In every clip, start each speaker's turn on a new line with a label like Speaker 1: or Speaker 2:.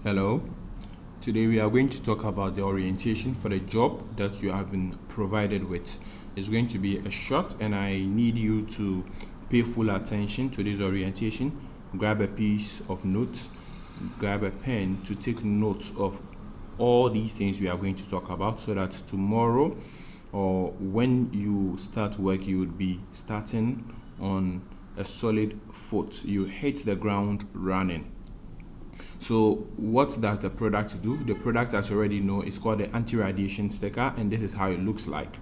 Speaker 1: Hello. Today we are going to talk about the orientation for the job that you have been provided with. It's going to be a short and I need you to pay full attention to this orientation. Grab a piece of notes, grab a pen to take notes of all these things we are going to talk about so that tomorrow or when you start work you would be starting on a solid foot. You hit the ground running. So what does the product do? The product, as you already know, is called the anti-radiation sticker, and this is how it looks like.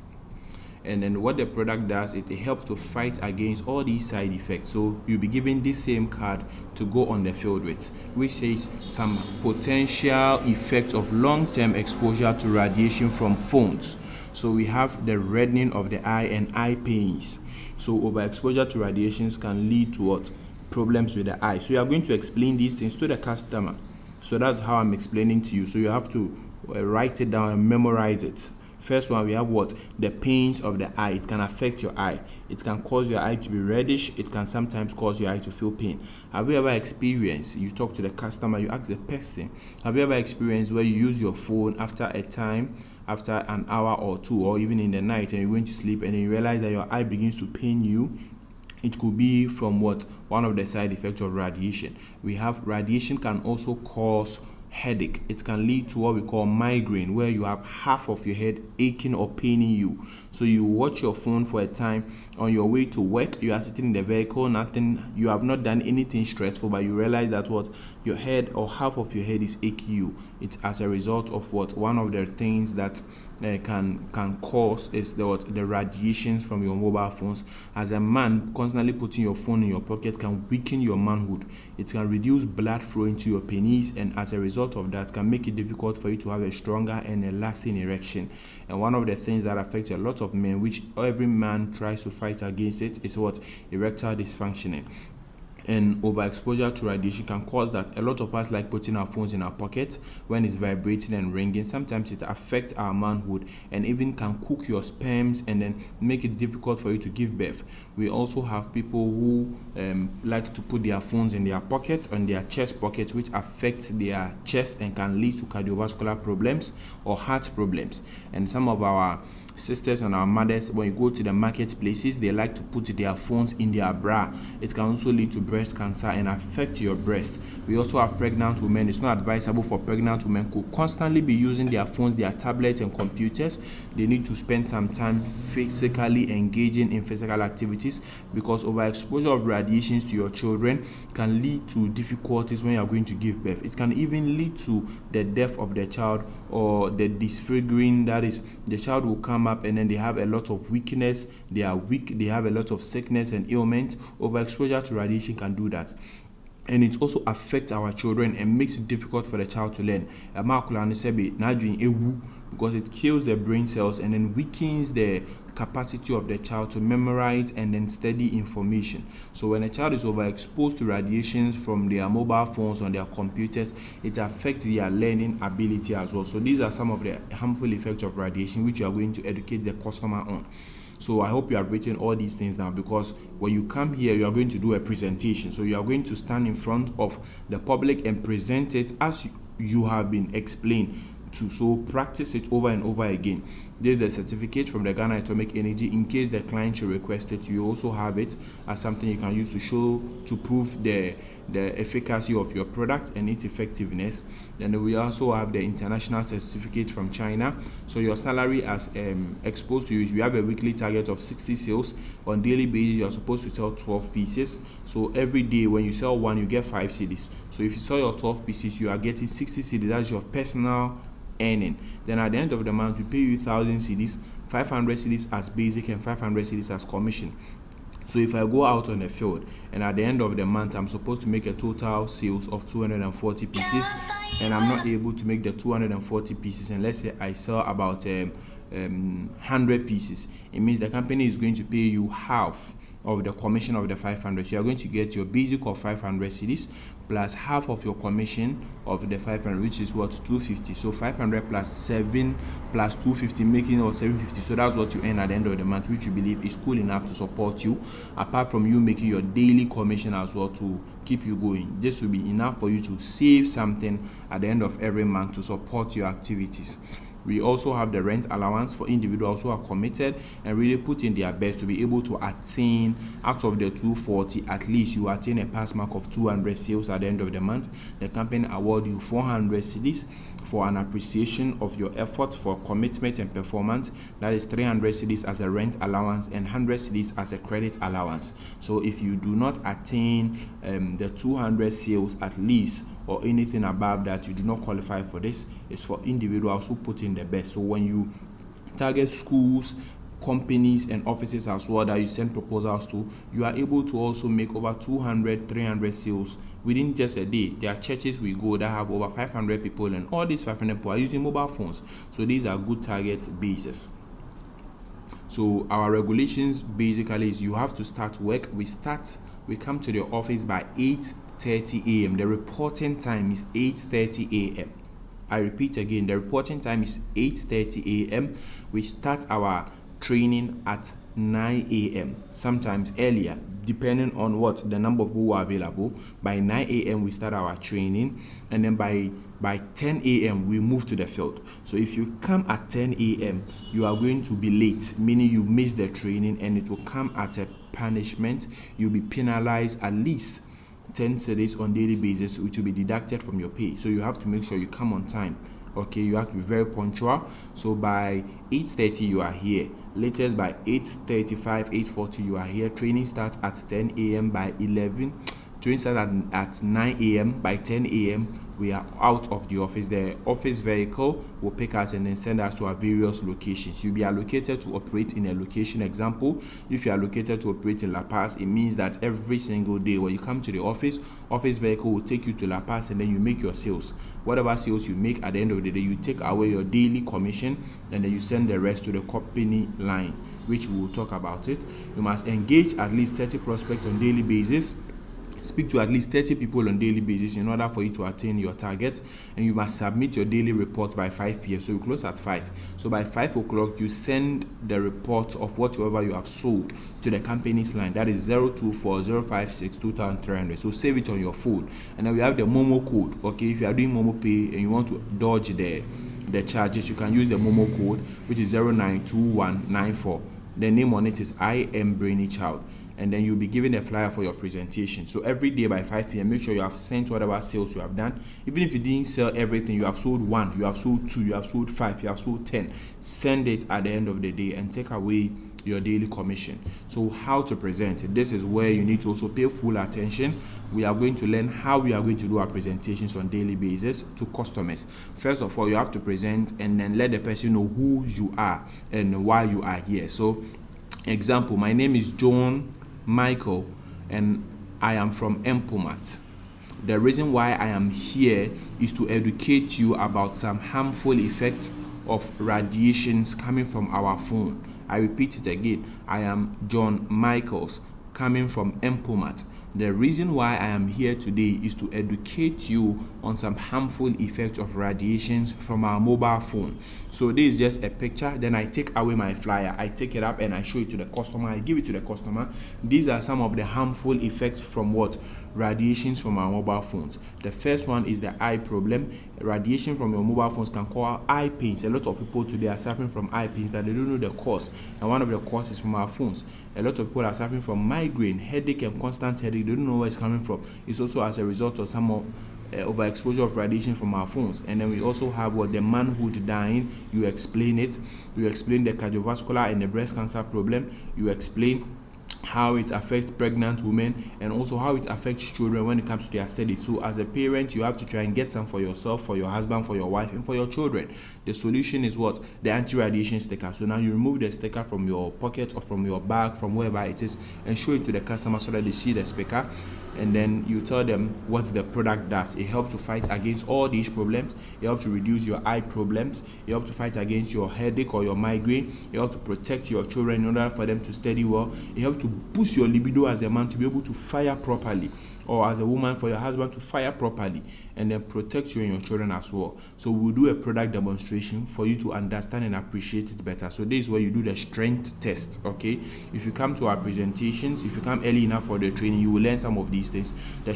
Speaker 1: And then what the product does, it helps to fight against all these side effects. So you'll be given this same card to go on the field with, which says some potential effects of long-term exposure to radiation from phones. So we have the reddening of the eye and eye pains. So overexposure to radiations can lead to what? Problems with the eye. So you are going to explain these things to the customer. So that's how I'm explaining to you. So you have to write it down and memorize it. First one, we have what? The pains of the eye. It can affect your eye. It can cause your eye to be reddish. It can sometimes cause your eye to feel pain. Have you ever experienced, you talk to the customer, you ask the person, have you ever experienced where you use your phone after a time, after an hour or two, or even in the night, and you're going to sleep and then you realize that your eye begins to pain you? It could be from what? One of the side effects of radiation. We have radiation can also cause headache. It can lead to what we call migraine, where you have half of your head aching or paining you. So you watch your phone for a time on your way to work, you are sitting in the vehicle, nothing, you have not done anything stressful, but you realize that what? Your head or half of your head is aching you. It's as a result of what? One of the things that can cause is the radiations from your mobile phones. As a man, constantly putting your phone in your pocket can weaken your manhood. It can reduce blood flow into your penis, and as a result of that can make it difficult for you to have a stronger and a lasting erection. And one of the things that affects a lot of men, which every man tries to fight against it, is what? Erectile dysfunctioning. And overexposure to radiation can cause that. A lot of us like putting our phones in our pocket when it's vibrating and ringing. Sometimes it affects our manhood and even can cook your sperms and then make it difficult for you to give birth. We also have people who like to put their phones in their pocket, on their chest pocket, which affects their chest and can lead to cardiovascular problems or heart problems. And some of our sisters and our mothers, when you go to the marketplaces, they like to put their phones in their bra. It can also lead to breast cancer and affect your breast. We also have pregnant women. It's not advisable for pregnant women to constantly be using their phones, their tablets and computers. They need to spend some time physically engaging in physical activities, because overexposure of radiations to your children can lead to difficulties when you are going to give birth. It can even lead to the death of the child or the disfiguring, that is, the child will come up and then they have a lot of weakness, they are weak, they have a lot of sickness and ailment. Overexposure to radiation can do that. And it also affects our children and makes it difficult for the child to learn. Because it kills the brain cells and then weakens the capacity of the child to memorize and then study information. So when a child is overexposed to radiations from their mobile phones on their computers, it affects their learning ability as well. So these are some of the harmful effects of radiation which you are going to educate the customer on. So I hope you have written all these things down, because when you come here, you are going to do a presentation. So you are going to stand in front of the public and present it as you have been explained to. So practice it over and over again. There's the certificate from the Ghana Atomic Energy. In case the client should request it, you also have it as something you can use to show, to prove the efficacy of your product and its effectiveness. And we also have the international certificate from China. So your salary as exposed to you, you have a weekly target of 60 sales. On daily basis, you are supposed to sell 12 pieces. So every day when you sell one, you get 5 cedis. So if you sell your 12 pieces, you are getting 60 cedis. That's your personal earning. Then at the end of the month, we pay you 1,000 cedis, 500 cedis as basic and 500 cedis as commission. So if I go out on the field and at the end of the month I'm supposed to make a total sales of 240 pieces and I'm not able to make the 240 pieces, and let's say I sell about 100 pieces, it means the company is going to pay you half of the commission of the 500. So you are going to get your basic of 500 cedis plus half of your commission of the 500, which is what, 250. So 500 plus 7 plus 250, making it 750. So that's what you earn at the end of the month, which you believe is cool enough to support you, apart from you making your daily commission as well to keep you going. This will be enough for you to save something at the end of every month to support your activities. We also have the rent allowance for individuals who are committed and really put in their best to be able to attain, out of the 240, at least you attain a pass mark of 200 sales at the end of the month. The company award you 400 cedis for an appreciation of your effort for commitment and performance. That is 300 cedis as a rent allowance and 100 cedis as a credit allowance. So if you do not attain the 200 sales at least, or anything above that, you do not qualify for this. It's for individuals who put in the best. So when you target schools, companies and offices as well that you send proposals to, you are able to also make over 200, 300 sales within just a day. There are churches we go that have over 500 people, and all these 500 people are using mobile phones. So these are good target bases. So our regulations basically is you have to start work. We come to the office by 8:30 a.m. The reporting time is 8:30 a.m. I repeat again, the reporting time is 8:30 a.m. We start our training at 9 a.m. sometimes earlier, depending on what the number of people who are available. By 9 a.m. we start our training, and then by 10 a.m. we move to the field. So if you come at 10 a.m. you are going to be late, meaning you miss the training, and it will come at a punishment. You'll be penalized at least 10 cedis on daily basis, which will be deducted from your pay. So you have to make sure you come on time. Okay, you have to be very punctual. So by 8:30 you are here. Latest by 8:35, 8:40 you are here. Training starts at 10 a.m. by 11. Training starts at 9 a.m. By 10 a.m. we are out of the office. The office vehicle will pick us and then send us to our various locations. You'll be allocated to operate in a location. Example, if you are allocated to operate in La Paz, it means that every single day when you come to the office vehicle will take you to La Paz, and then you make your sales. Whatever sales you make at the end of the day, you take away your daily commission, and then you send the rest to the company line, which we will talk about it. You must engage at least 30 prospects on daily basis. Speak to at least 30 people on daily basis in order for you to attain your target, and you must submit your daily report by 5 p.m. So you close at 5. So by 5 o'clock you send the report of whatever you have sold to the company's line. That is 024-056-2300. So save it on your phone, and then we have the Momo code. Okay, if you are doing Momo Pay and you want to dodge the charges, you can use the Momo code, which is 092194. The name on it is I Am Brainy Child, and then you'll be given a flyer for your presentation. So every day by 5 p.m. make sure you have sent whatever sales you have done. Even if you didn't sell everything, you have sold 1, you have sold 2, you have sold 5, you have sold 10. Send it at the end of the day and take away your daily commission. So how to present? This is where you need to also pay full attention. We are going to learn how we are going to do our presentations on daily basis to customers. First of all, you have to present and then let the person know who you are and why you are here. So example, my name is John Michael and I am from Empomat. The reason why I am here is to educate you about some harmful effects of radiations coming from our phone. I repeat it again. I am John Michaels, coming from Empomat. The reason why I am here today is to educate you on some harmful effects of radiations from our mobile phone. So this is just a picture. Then I take away my flyer. I take it up and I show it to the customer. I give it to the customer. These are some of the harmful effects from what? Radiations from our mobile phones. The first one is the eye problem. Radiation from your mobile phones can cause eye pains. A lot of people today are suffering from eye pains, but they don't know the cause. And one of the causes from our phones. A lot of people are suffering from migraine, headache, and constant headache. They don't know where it's coming from. It's also as a result of some overexposure of radiation from our phones. And then we also have the manhood dying. You explain it. You explain the cardiovascular and the breast cancer problem. You explain how it affects pregnant women and also how it affects children when it comes to their studies. So as a parent, you have to try and get some for yourself, for your husband, for your wife, and for your children. The solution is what? The anti-radiation sticker. So now you remove the sticker from your pocket or from your bag, from wherever it is, and show it to the customer so that they see the sticker. And then you tell them what the product does. It helps to fight against all these problems. It helps to reduce your eye problems. It helps to fight against your headache or your migraine. It helps to protect your children in order for them to study well. It helps to boost your libido as a man to be able to fire properly, or as a woman for your husband to fire properly, and then protect you and your children as well. So we'll do a product demonstration for you to understand and appreciate it better. So this is where you do the strength test. Okay, if you come to our presentations, if you come early enough for the training, you will learn some of these things. The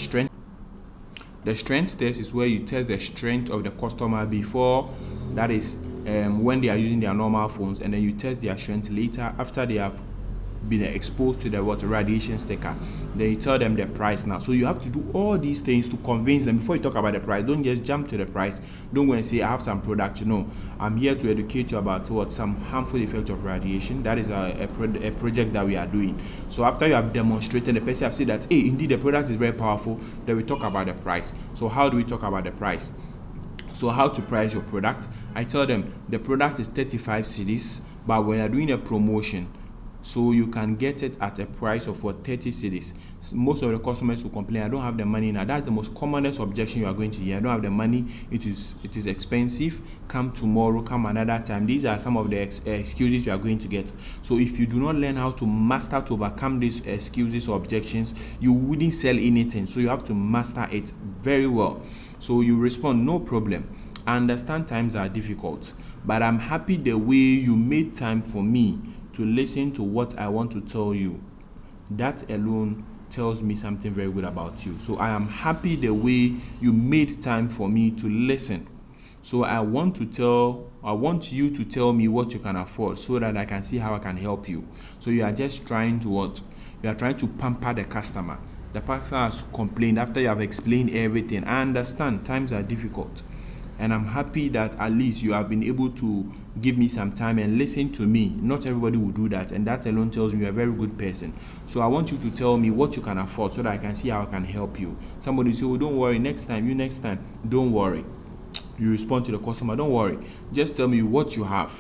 Speaker 1: strength test is where you test the strength of the customer before, that is when they are using their normal phones, and then you test their strength later after they have been exposed to the radiation sticker. Then you tell them the price now. So you have to do all these things to convince them before you talk about the price. Don't just jump to the price. Don't go and say I have some product. No, I'm here to educate you about some harmful effects of radiation. That is a project that we are doing. So after you have demonstrated, the person have said that, hey, indeed the product is very powerful, then we talk about the price. So how do we talk about the price? So how to price your product? I tell them the product is 35 cedis, but when you're doing a promotion, so you can get it at a price of 30 cedis. Most of the customers will complain, I don't have the money now. That's the most commonest objection you are going to hear. I don't have the money, it is expensive, come tomorrow, come another time. These are some of the excuses you are going to get. So if you do not learn how to master to overcome these excuses or objections, you wouldn't sell anything. So you have to master it very well. So you respond, no problem, I understand times are difficult, but I'm happy the way you made time for me to listen to what I want to tell you. That alone tells me something very good about you. So I am happy the way you made time for me to listen. So I want you to tell me what you can afford so that I can see how I can help you. So you are just trying to what? You are trying to pamper the customer. The customer has complained after you have explained everything. I understand times are difficult, and I'm happy that at least you have been able to give me some time and listen to me. Not everybody will do that, and that alone tells me you're a very good person. So I want you to tell me what you can afford so that I can see how I can help you. Somebody say, oh, don't worry, next time, don't worry. You respond to the customer, don't worry, just tell me what you have.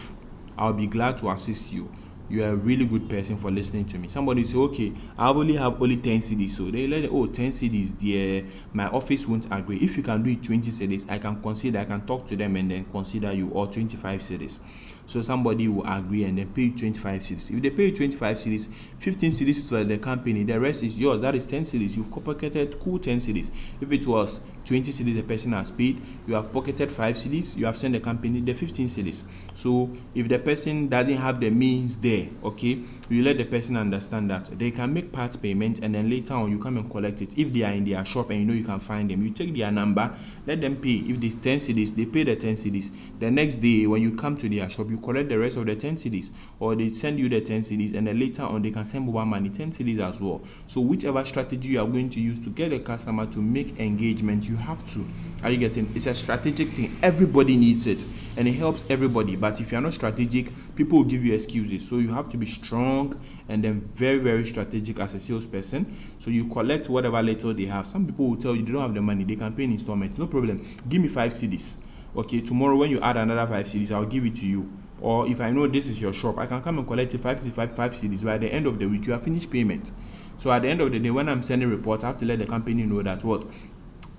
Speaker 1: I'll be glad to assist you. You are a really good person for listening to me. Somebody say, okay, I only have 10 cedis. So they let 10 cedis, dear, my office won't agree. If you can do it 20 cedis, I can talk to them and then consider you, or 25 cedis. So somebody will agree and then pay you 25 cedis. If they pay you 25 cedis, 15 cedis is for the company, the rest is yours. That is 10 cedis. You've pocketed cool 10 cedis. If it was 20 cedis the person has paid, you have pocketed 5 cedis, you have sent the company the 15 cedis. So if the person doesn't have the means there, okay, you let the person understand that they can make part payment, and then later on you come and collect it. If they are in their shop and you know you can find them, you take their number, let them pay. If there's 10 cedis, they pay the 10 cedis. The next day when you come to their shop, you collect the rest of the 10 cedis, or they send you the 10 cedis, and then later on they can send mobile money 10 cedis as well. So whichever strategy you are going to use to get a customer to make engagement, you have to. Are you getting? It's a strategic thing. Everybody needs it, and it helps everybody. But if you are not strategic, people will give you excuses. So you have to be strong and then very, very strategic as a salesperson. So you collect whatever little they have. Some people will tell you they don't have the money, they can pay in installments. No problem. Give me 5 cedis. Okay, tomorrow when you add another 5 cedis, I'll give it to you. Or if I know this is your shop, I can come and collect 5 cedis. By the end of the week, you have finished payment. So at the end of the day, when I'm sending reports, I have to let the company know that what?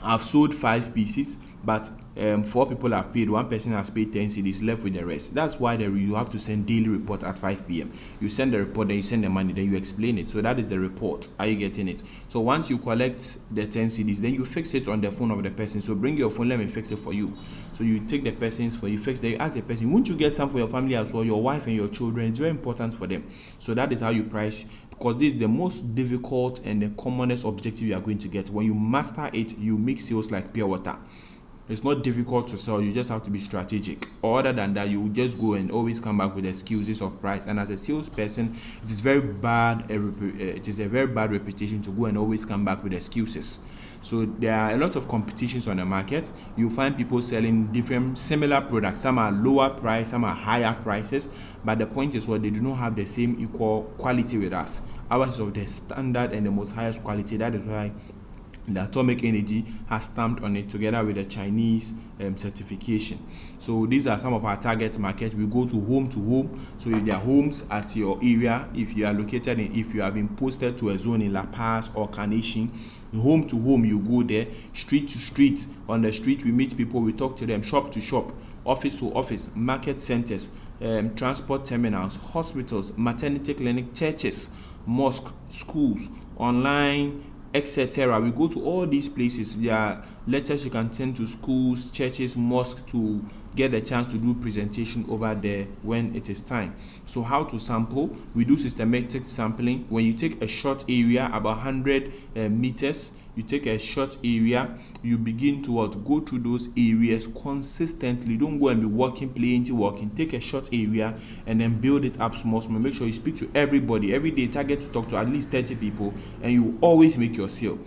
Speaker 1: I've sold 5 pieces, but 4 people have paid, 1 person has paid 10 cedis, left with the rest. That's why you have to send daily report at 5 p.m. You send the report, then you send the money, then you explain it. So that is the report. Are you getting it? So once you collect the 10 cedis, then you fix it on the phone of the person. So bring your phone, let me fix it for you. So you take the person's phone, you fix it, you ask the person, won't you get some for your family as well, your wife and your children? It's very important for them. So that is how you price, because this is the most difficult and the commonest objective you are going to get. When you master it, you make sales like pure water. It's not difficult to sell, you just have to be strategic. Or other than that, you will just go and always come back with excuses of price. And as a salesperson, it is a very bad reputation to go and always come back with excuses. So there are a lot of competitions on the market. You find people selling different similar products. Some are lower price, some are higher prices. But the point is what, they do not have the same equal quality with us. Ours is of the standard and the most highest quality. That is why the Atomic Energy has stamped on it together with the Chinese certification. So these are some of our target markets. We go to home. So if there are homes at your area, if you are located in, if you have been posted to a zone in La Paz or Carnation, home to home, you go there. Street to street, on the street we meet people, we talk to them. Shop to shop, office to office, market centers, transport terminals, hospitals, maternity clinic, churches, mosque, schools, online, etc. We go to all these places. There are letters you can send to schools, churches, mosques to get a chance to do presentation over there when it is time. So how to sample? We do systematic sampling. When you take a short area, about 100 meters, you take a short area, you begin to go through those areas consistently. Don't go and be walking, plenty walking. Take a short area and then build it up small. Make sure you speak to everybody every day. Target to talk to at least 30 people, and you always make your sale.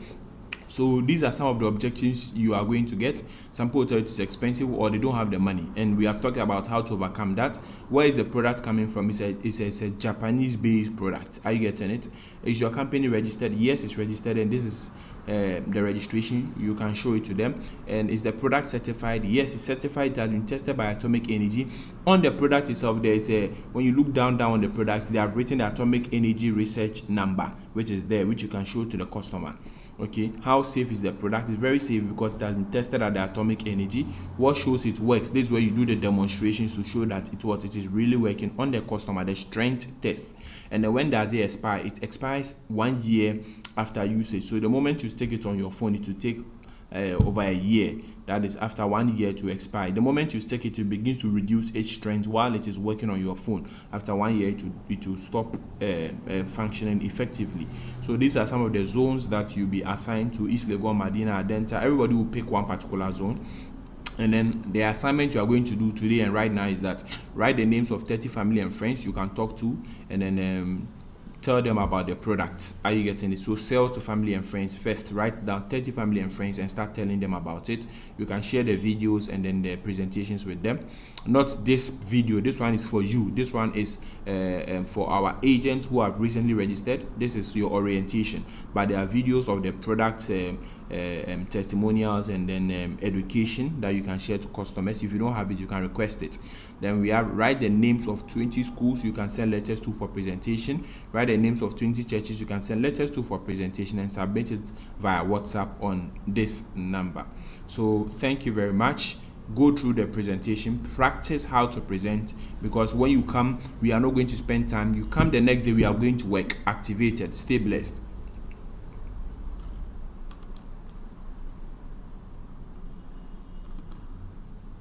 Speaker 1: So these are some of the objectives you are going to get. Some people tell you it's expensive or they don't have the money, and we have talked about how to overcome that. Where is the product coming from? It's a Japanese-based product. Are you getting it? Is your company registered? Yes, it's registered, and this is the registration. You can show it to them. And is the product certified? Yes, it's certified. It has been tested by Atomic Energy. On the product itself, there is when you look down on the product, they have written the Atomic Energy research number, which is there, which you can show to the customer. Okay, how safe is the product? It's very safe because it has been tested at the Atomic Energy. What shows it works? This is where you do the demonstrations to show that it is really working on the customer, the strength test. And then when does it expire? It expires 1 year after usage. So the moment you stick it on your phone, it will take over a year. That is after 1 year to expire. The moment you stick it, it begins to reduce its strength while it is working on your phone. After 1 year, it will stop functioning effectively. So these are some of the zones that you'll be assigned to: East Legon, Medina, Adenta. Everybody will pick one particular zone. And then the assignment you are going to do today and right now is that write the names of 30 family and friends you can talk to, and then tell them about the product. Are you getting it? So sell to family and friends first. Write down 30 family and friends and start telling them about it. You can share the videos and then the presentations with them. Not this video. This one is for you. This one is for our agents who have recently registered. This is your orientation. But there are videos of the product, testimonials, and then education that you can share to customers. If you don't have it, you can request it. Then we have write the names of 20 schools you can send letters to for presentation. Write the names of 20 churches you can send letters to for presentation, and submit it via WhatsApp on this number. So thank you very much. Go through the presentation, practice how to present, because when you come, we are not going to spend time. You come the next day, we are going to work. Activated. Stay blessed.